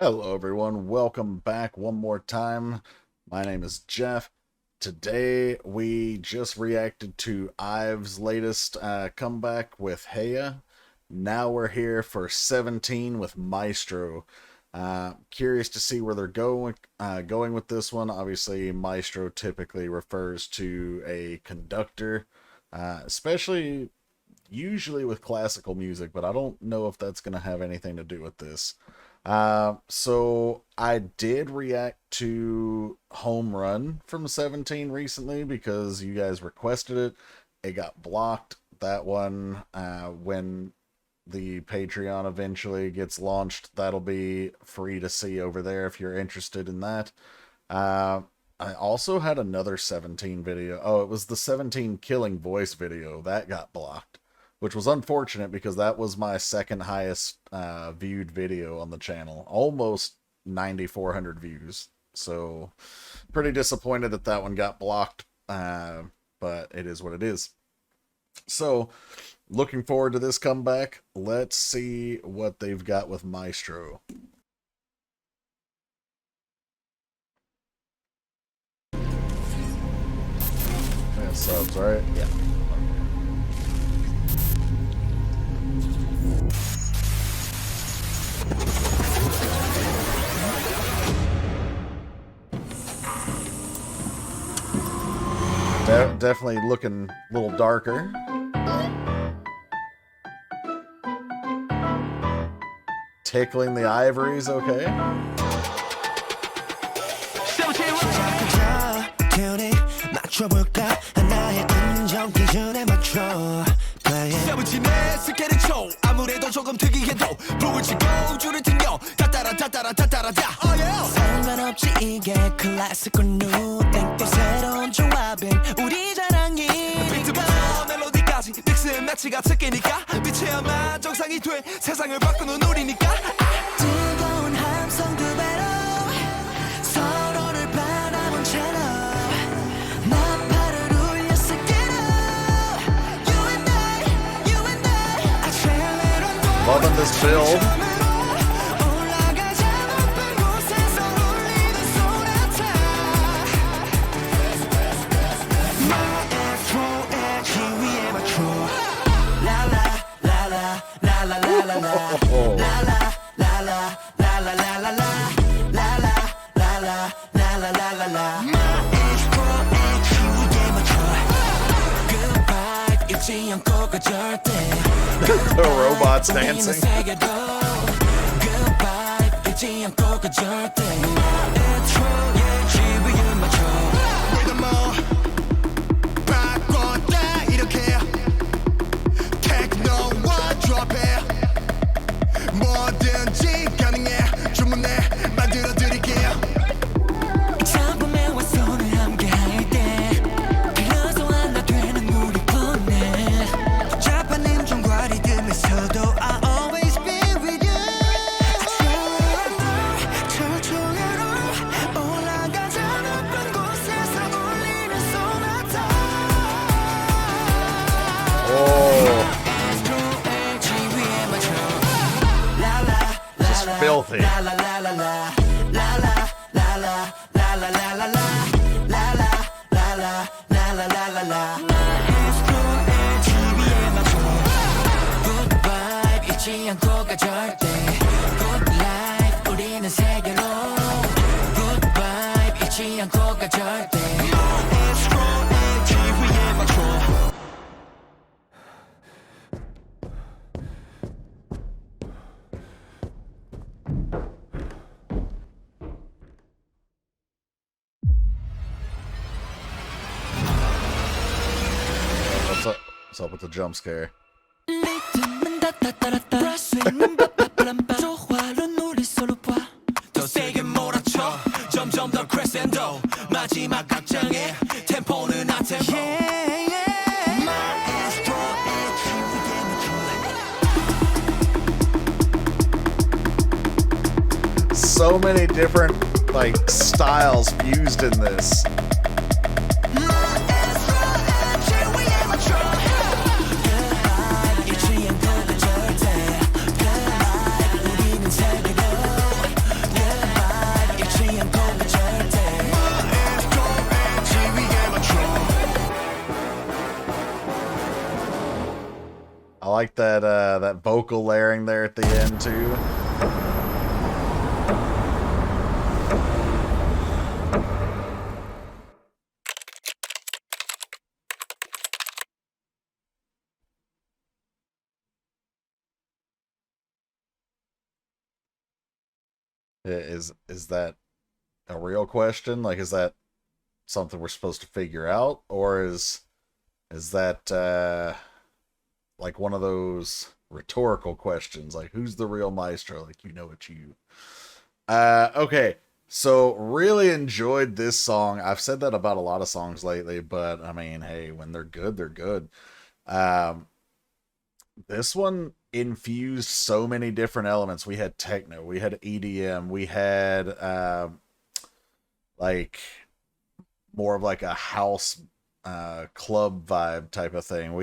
Hello, everyone. Welcome back one more time. My name is Jeff. Today, we just reacted to Ive's latest comeback with Heya. Now we're here for 17 with Maestro. Curious to see where they're going with this one. Obviously, Maestro typically refers to a conductor, especially usually with classical music, but I don't know if that's going to have anything to do with this. So I did react to Home Run from 17 recently because you guys requested it. It got blocked. That one, when the Patreon eventually gets launched, that'll be free to see over there if you're interested in that. I also had another 17 video. Oh, it was the 17 killing voice video. That got blocked, which was unfortunate because that was my second highest viewed video on the channel. Almost 9,400 views. So, pretty disappointed that that one got blocked, but it is what it is. So, looking forward to this comeback. Let's see what they've got with Maestro. Yeah, subs, right? Yeah. Definitely looking a little darker. Tickling the ivories, okay. 상관없지 이게 클래식과 뉴 땡땡 새로운 조합인 우리 자랑이 비트부터 멜로디까지 믹스 매치가 특기니까 빛이야만 정상이 돼 세상을 바꾸는 우리니까 뜨거운 함성 두 배로 서로를 바라본 채로 나팔을 울렸을 때로 You and I Loving this build. The robots dancing. Filthy. What's up with the jump scare? So many different styles fused in this. like that vocal layering there at the end too. Is that a real question? Like, is that something we're supposed to figure out, or is that like one of those rhetorical questions, like who's the real maestro? Like, you know, it's you. Okay. So really enjoyed this song. I've said that about a lot of songs lately, but I mean, hey, when they're good, they're good. Um, this one infused so many different elements. We had techno, we had EDM, we had like more of like a house club vibe type of thing.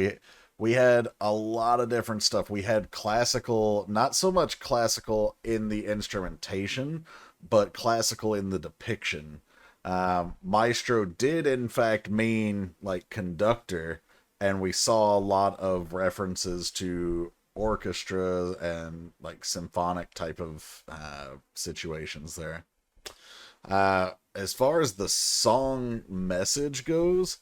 We had a lot of different stuff. We had classical, not so much classical in the instrumentation, but classical in the depiction. Maestro did in fact mean like conductor, and we saw a lot of references to orchestra and like symphonic type of situations there. As far as the song message goes,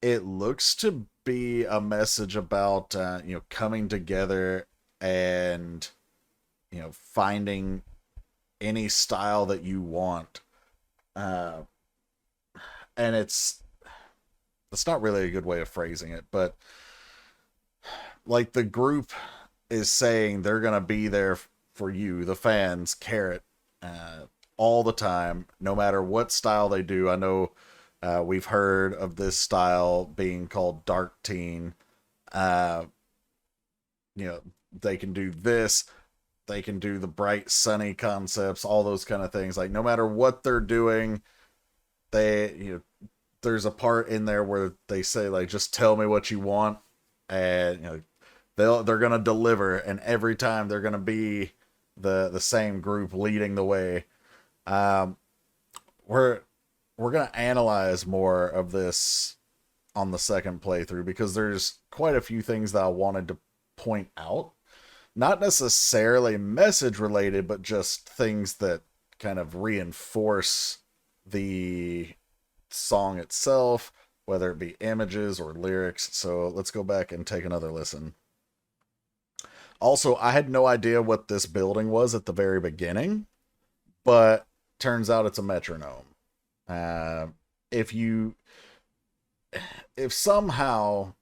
it looks to be a message about coming together and finding any style that you want. Uh, and it's not really a good way of phrasing it, but like the group is saying they're gonna be there for you, the fans, carrot, uh, all the time, no matter what style they do. I know we've heard of this style being called dark teen. Uh, you know, they can do this. They can do the bright, sunny concepts, all those kind of things. Like no matter what they're doing, they there's a part in there where they say like, just tell me what you want, and they're gonna deliver, and every time they're gonna be the same group leading the way. Um, we're we're gonna analyze more of this on the second playthrough because there's quite a few things that I wanted to point out. Not necessarily message related, but just things that kind of reinforce the song itself, whether it be images or lyrics. So let's go back and take another listen. Also, I had no idea what this building was at the very beginning, but turns out it's a metronome. Uh, if you, if somehow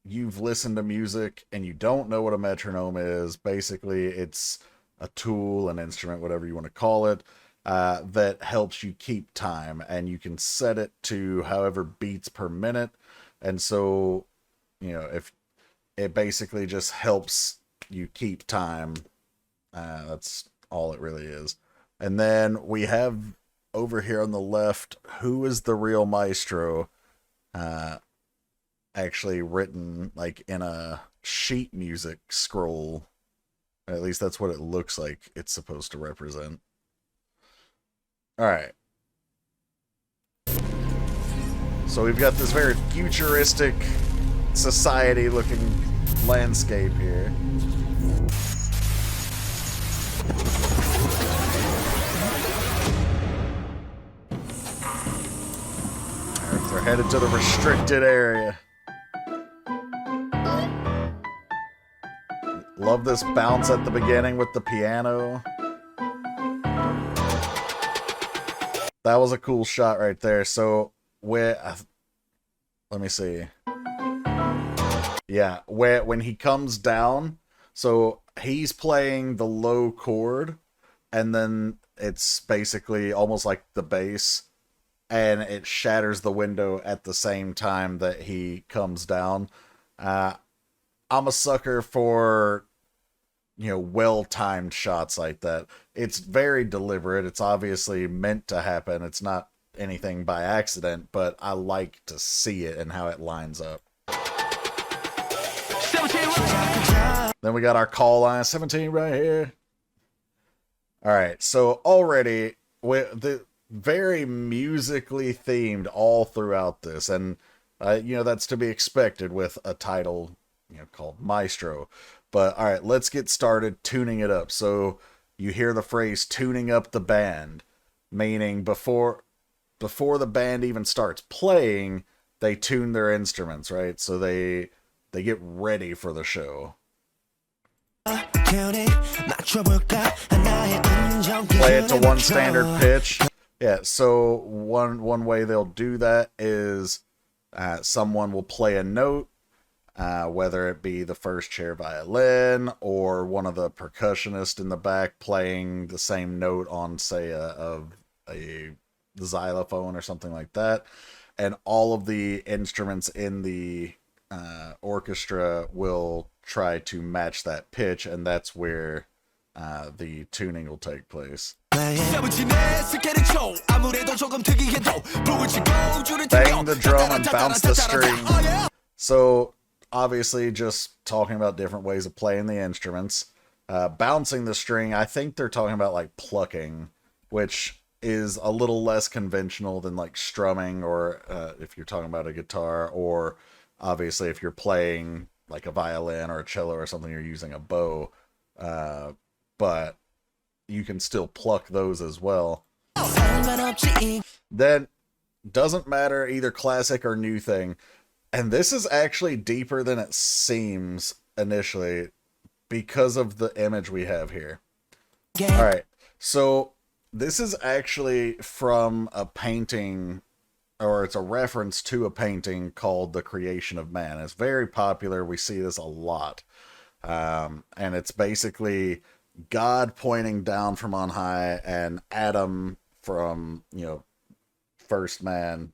you've listened to music and you don't know what a metronome is, basically it's a tool, an instrument, whatever you want to call it, that helps you keep time, and you can set it to however beats per minute. And so, if it basically just helps you keep time, that's all it really is. And then we have over here on the left, who is the real maestro? Uh, Actually written like in a sheet music scroll. At least that's what it looks like it's supposed to represent. All right. So we've got this very futuristic society looking landscape here. They're headed to the restricted area. Love this bounce at the beginning with the piano. That was a cool shot right there. So, let me see. Yeah, when he comes down, so he's playing the low chord, and then it's basically almost like the bass, and it shatters the window at the same time that he comes down. I'm a sucker for well-timed shots like that. It's very deliberate. It's obviously meant to happen. It's not anything by accident, but I like to see it and how it lines up. Then we got our call line, 17 right here. All right, so already with the very musically themed all throughout this, and that's to be expected with a title called Maestro. But all right, let's get started tuning it up. So you hear the phrase tuning up the band, meaning before the band even starts playing, they tune their instruments, right? So they get ready for the show. Play it to one standard pitch. Yeah, so one way they'll do that is someone will play a note, whether it be the first chair violin or one of the percussionists in the back playing the same note on, say, a xylophone or something like that. And all of the instruments in the orchestra will try to match that pitch, and that's where the tuning will take place. Bang the drum and bounce the string. So obviously just talking about different ways of playing the instruments. Bouncing the string, I think they're talking about like plucking, which is a little less conventional than like strumming, or if you're talking about a guitar, or obviously if you're playing like a violin or a cello or something, you're using a bow. But you can still pluck those as well. Then doesn't matter, either classic or new thing. And this is actually deeper than it seems initially because of the image we have here. All right, so this is actually from a painting, or it's a reference to a painting called The Creation of Man. It's very popular. We see this a lot. And it's basically God pointing down from on high and Adam from, first man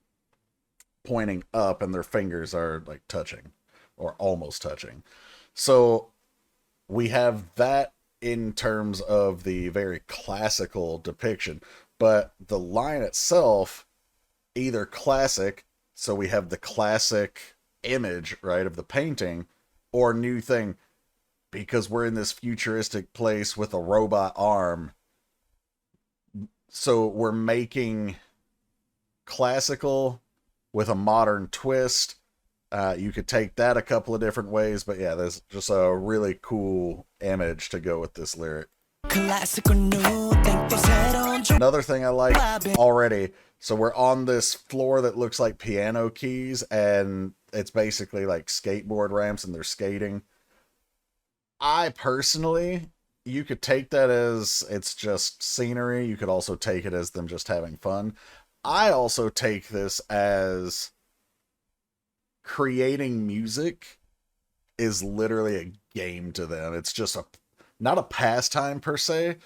pointing up, and their fingers are like touching or almost touching. So we have that in terms of the very classical depiction, but the line itself, either classic, so we have the classic image, right, of the painting, or new thing, because we're in this futuristic place with a robot arm. So we're making classical with a modern twist. You could take that a couple of different ways, but yeah, there's just a really cool image to go with this lyric. Another thing I like already, so we're on this floor that looks like piano keys, and it's basically like skateboard ramps, and they're skating. I personally, you could take that as it's just scenery. You could also take it as them just having fun. I also take this as creating music is literally a game to them. It's just not a pastime per se,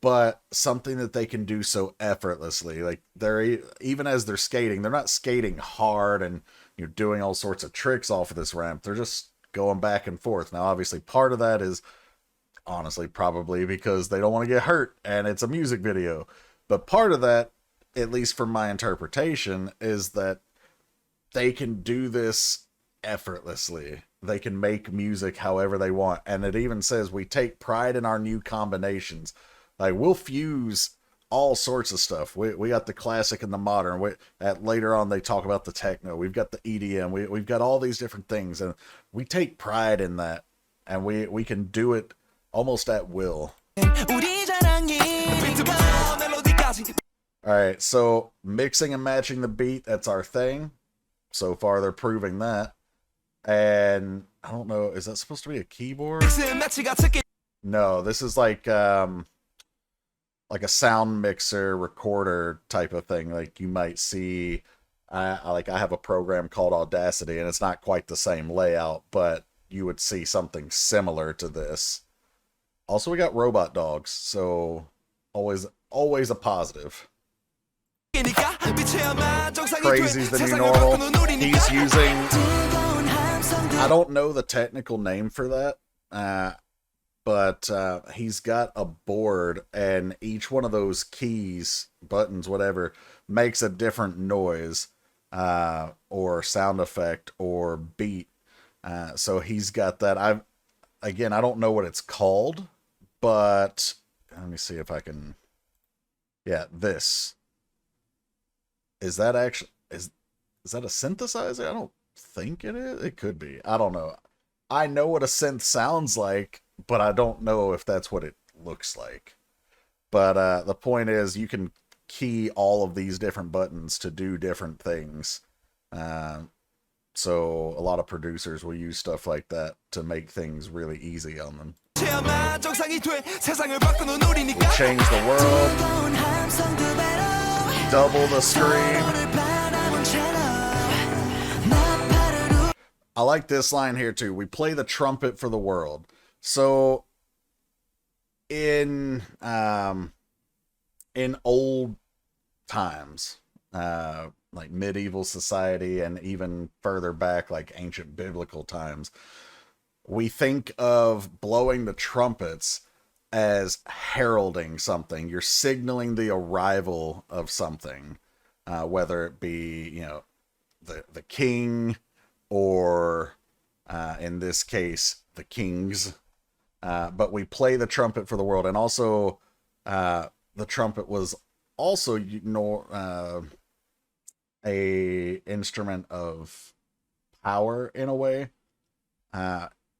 but something that they can do so effortlessly. Like they're, even as they're skating, they're not skating hard and you're doing all sorts of tricks off of this ramp. They're just going back and forth. Now, obviously, part of that is honestly probably because they don't want to get hurt and it's a music video. But part of that, at least from my interpretation, is that they can do this effortlessly. They can make music however they want. And it even says we take pride in our new combinations. Like, we'll fuse all sorts of stuff. We got the classic and the modern. Later on, they talk about the techno. We've got the EDM. We've got all these different things. And we take pride in that. And we can do it almost at will. Alright, so mixing and matching the beat, that's our thing. So far, they're proving that. And I don't know, is that supposed to be a keyboard? No, this is like a sound mixer recorder type of thing. Like you might see, I have a program called Audacity, and it's not quite the same layout, but you would see something similar to this. Also, we got robot dogs, so always a positive. Crazy's the new normal. He's using, I don't know the technical name for that, but he's got a board, and each one of those keys, buttons, whatever, makes a different noise or sound effect or beat. So he's got that. I don't know what it's called, but let me see if I can. Yeah, this. Is that actually is that a synthesizer? I don't think it is. It could be. I don't know. I know what a synth sounds like, but I don't know if that's what it looks like. But the point is, you can key all of these different buttons to do different things. So a lot of producers will use stuff like that to make things really easy on them. We change the world, double the scream. I like this line here too. We play the trumpet for the world. So in old times, like medieval society and even further back, like ancient biblical times, we think of blowing the trumpets as heralding something. You're signaling the arrival of something, whether it be, you know, the king, or in this case, the kings. But we play the trumpet for the world. And also, the trumpet was also, you know, a instrument of power in a way.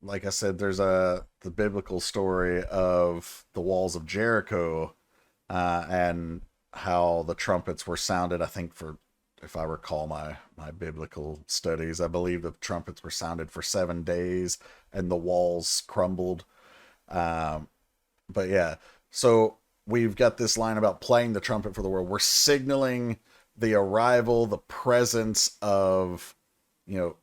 Like I said, there's the biblical story of the walls of Jericho, and how the trumpets were sounded, I think, for, if I recall my biblical studies, I believe the trumpets were sounded for 7 days and the walls crumbled. But yeah, so we've got this line about playing the trumpet for the world. We're signaling the arrival, the presence of, you know,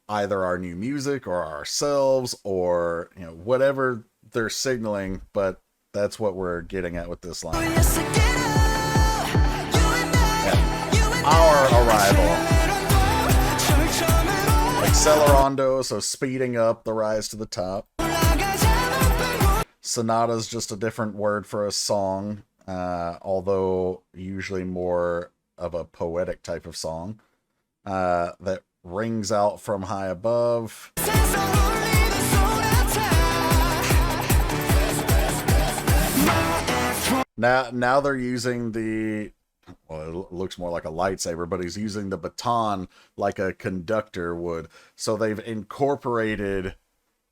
either our new music or ourselves, or, you know, whatever they're signaling, but that's what we're getting at with this line. Our arrival. Accelerando, so speeding up the rise to the top. Sonata is just a different word for a song, although usually more of a poetic type of song, that rings out from high above. Now they're using the, well, it looks more like a lightsaber, but he's using the baton like a conductor would. So they've incorporated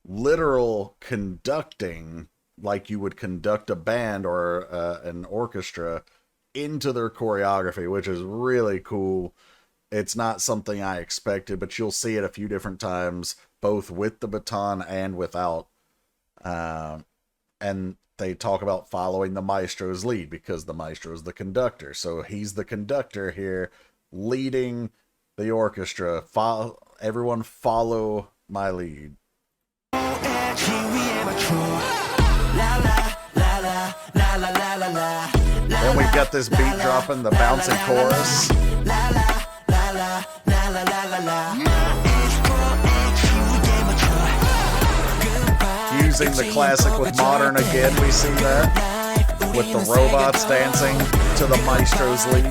literal conducting, like you would conduct a band or an orchestra, into their choreography, which is really cool. It's not something I expected, but you'll see it a few different times, both with the baton and without. And they talk about following the maestro's lead, because the maestro is the conductor. So he's the conductor here, leading the orchestra. Everyone follow my lead. Then we've got this beat dropping, the bouncing chorus. Using the classic with modern again, we see that, with the robots dancing to the maestro's lead.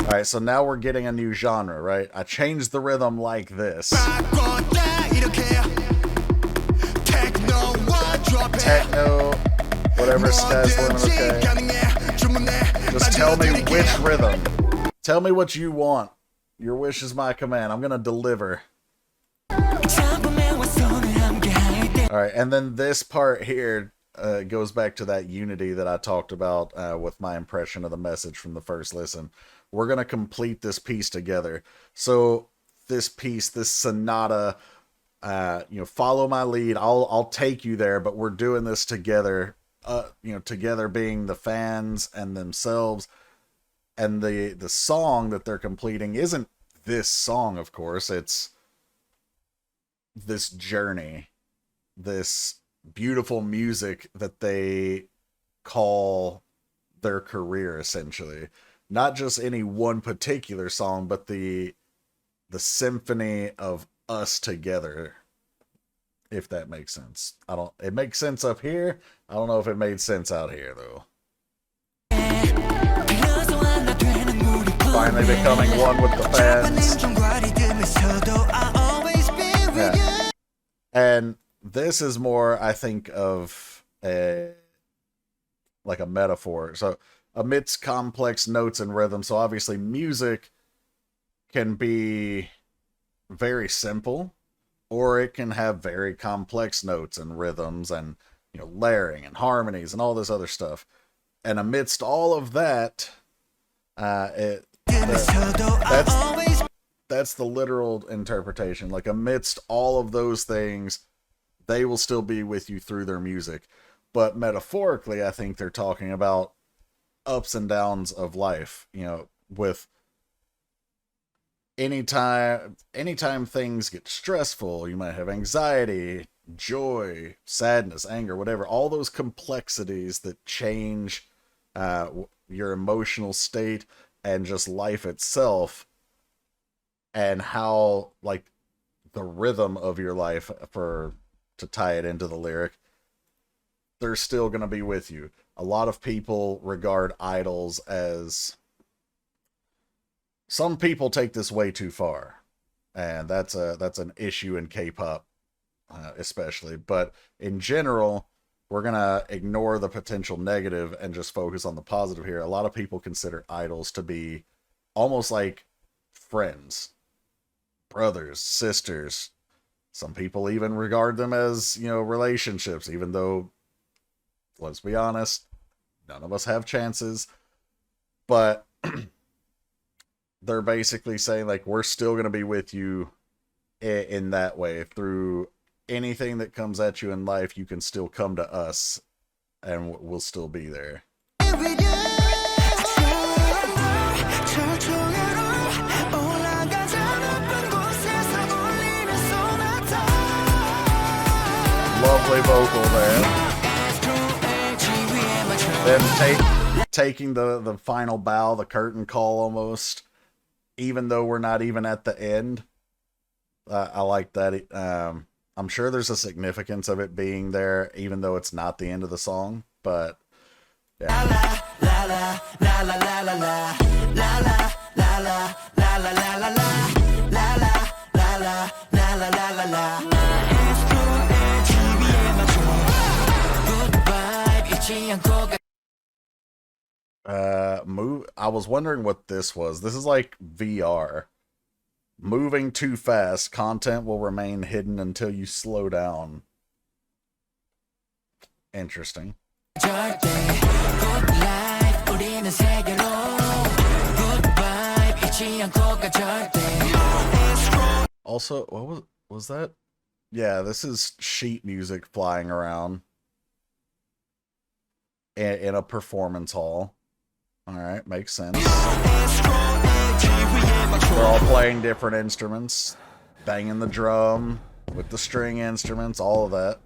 Alright, so now we're getting a new genre, right? I changed the rhythm like this. Techno, whatever, sky's the limit, okay? Just tell me which rhythm. Tell me what you want. Your wish is my command. I'm gonna deliver. Alright, and then this part here goes back to that unity that I talked about with my impression of the message from the first listen. We're gonna complete this piece together. So this piece, this sonata, you know, follow my lead. I'll take you there, but we're doing this together. You know, together being the fans and themselves. And the song that they're completing isn't this song, of course. It's this journey, this beautiful music that they call their career, essentially. Not just any one particular song, but the symphony of us together, if that makes sense. It makes sense up here. I don't know if it made sense out here, though. Finally becoming one with the fans. Yeah. And this is more, I think, of like a metaphor. So amidst complex notes and rhythms. So obviously music can be very simple, or it can have very complex notes and rhythms and, you know, layering and harmonies and all this other stuff. And amidst all of that, that's the literal interpretation. Like, amidst all of those things, they will still be with you through their music. But metaphorically, I think they're talking about ups and downs of life, you know, with anytime things get stressful, you might have anxiety, joy, sadness, anger, whatever, all those complexities that change your emotional state and just life itself, and how, like, the rhythm of your life, for to tie it into the lyric, they're still going to be with you. A lot of people regard idols as, some people take this way too far, and that's an issue in K-pop, especially. But in general, we're gonna ignore the potential negative and just focus on the positive here. A lot of people consider idols to be almost like friends, brothers, sisters. Some people even regard them as, you know, relationships, even though, let's be honest, none of us have chances. But they're basically saying, like, we're still going to be with you in that way. Through anything that comes at you in life, you can still come to us and we'll still be there. Lovely vocal there. Then taking the final bow, the curtain call almost, even though we're not even at the end. I like that. I'm sure there's a significance of it being there, even though it's not the end of the song. But yeah. I was wondering what this was. This is like VR. Moving too fast, content will remain hidden until you slow down. Interesting. Also, what was that? Yeah, this is sheet music flying around in a performance hall. Alright, makes sense. They're all playing different instruments, banging the drum with the string instruments, all of that.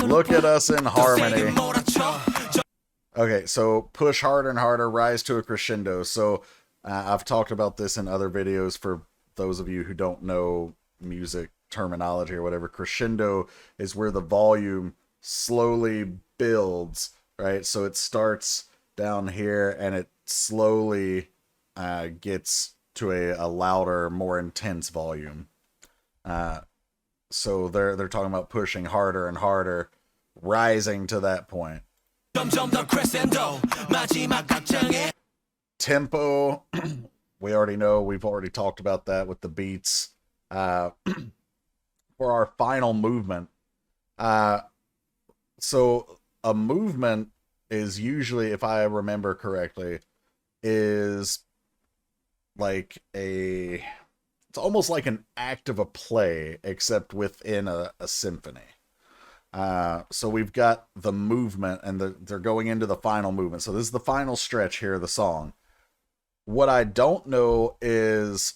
Look at us in harmony. Okay, so push harder and harder, rise to a crescendo. So I've talked about this in other videos for those of you who don't know music terminology or whatever. Crescendo is where the volume slowly builds, right? So it starts down here and it slowly gets to a louder, more intense volume. So they're talking about pushing harder and harder, rising to that point. Tempo, we already know, we've already talked about that with the beats. For our final movement, so a movement is usually, if I remember correctly, is like it's almost like an act of a play, except within a symphony. So we've got the movement, and they're going into the final movement. So this is the final stretch here of the song. What I don't know is,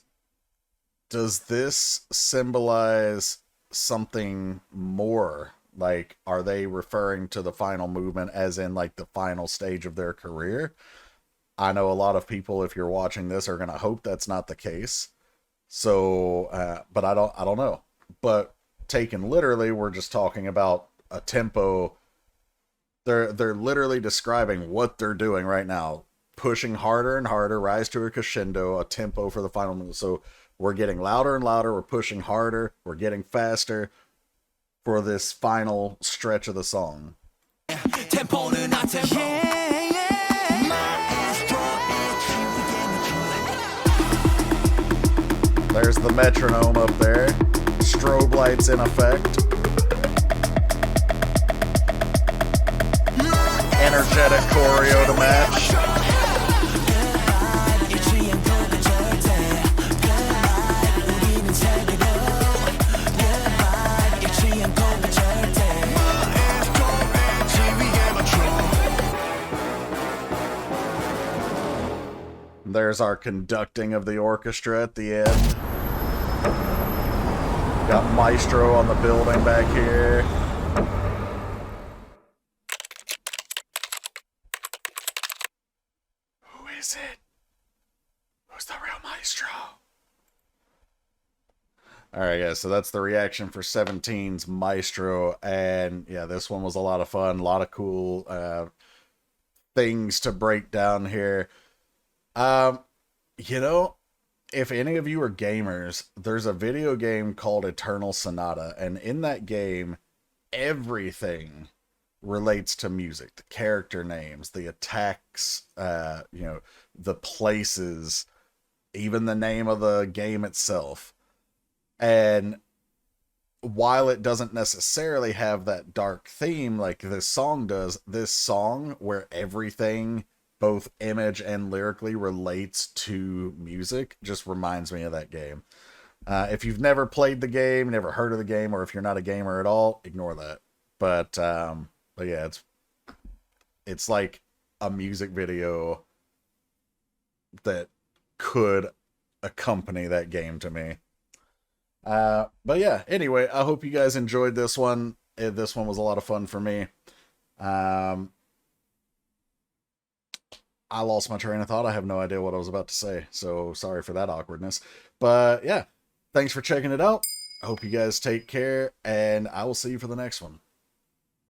does this symbolize something more? Like, are they referring to the final movement as in like the final stage of their career? I know a lot of people, if you're watching this, are going to hope that's not the case. So, but I don't know. But taken literally, we're just talking about a tempo They're literally describing what they're doing right now, pushing harder and harder, rise to a crescendo, a tempo for the final move. So we're getting louder and louder, we're pushing harder, we're getting faster for this final stretch of the song. tempo는 안 tempo. There's the metronome up there, strobe lights in effect. Energetic choreo to match. There's our conducting of the orchestra at the end. Got Maestro on the building back here. Who is it? Who's the real Maestro? Alright guys, so that's the reaction for 17's Maestro, and yeah, this one was a lot of fun, a lot of cool things to break down here. You know, if any of you are gamers, there's a video game called Eternal Sonata, and in that game, everything relates to music. The character names, the attacks, you know, the places, even the name of the game itself. And while it doesn't necessarily have that dark theme like this song does, this song, where everything, both image and lyrically, relates to music, just reminds me of that game. If you've never played the game, never heard of the game, or if you're not a gamer at all, ignore that. But yeah, it's like a music video that could accompany that game to me. But yeah, anyway, I hope you guys enjoyed this one. This one was a lot of fun for me. I lost my train of thought. I have no idea what I was about to say, so sorry for that awkwardness. But yeah, thanks for checking it out. I hope you guys take care, and I will see you for the next one.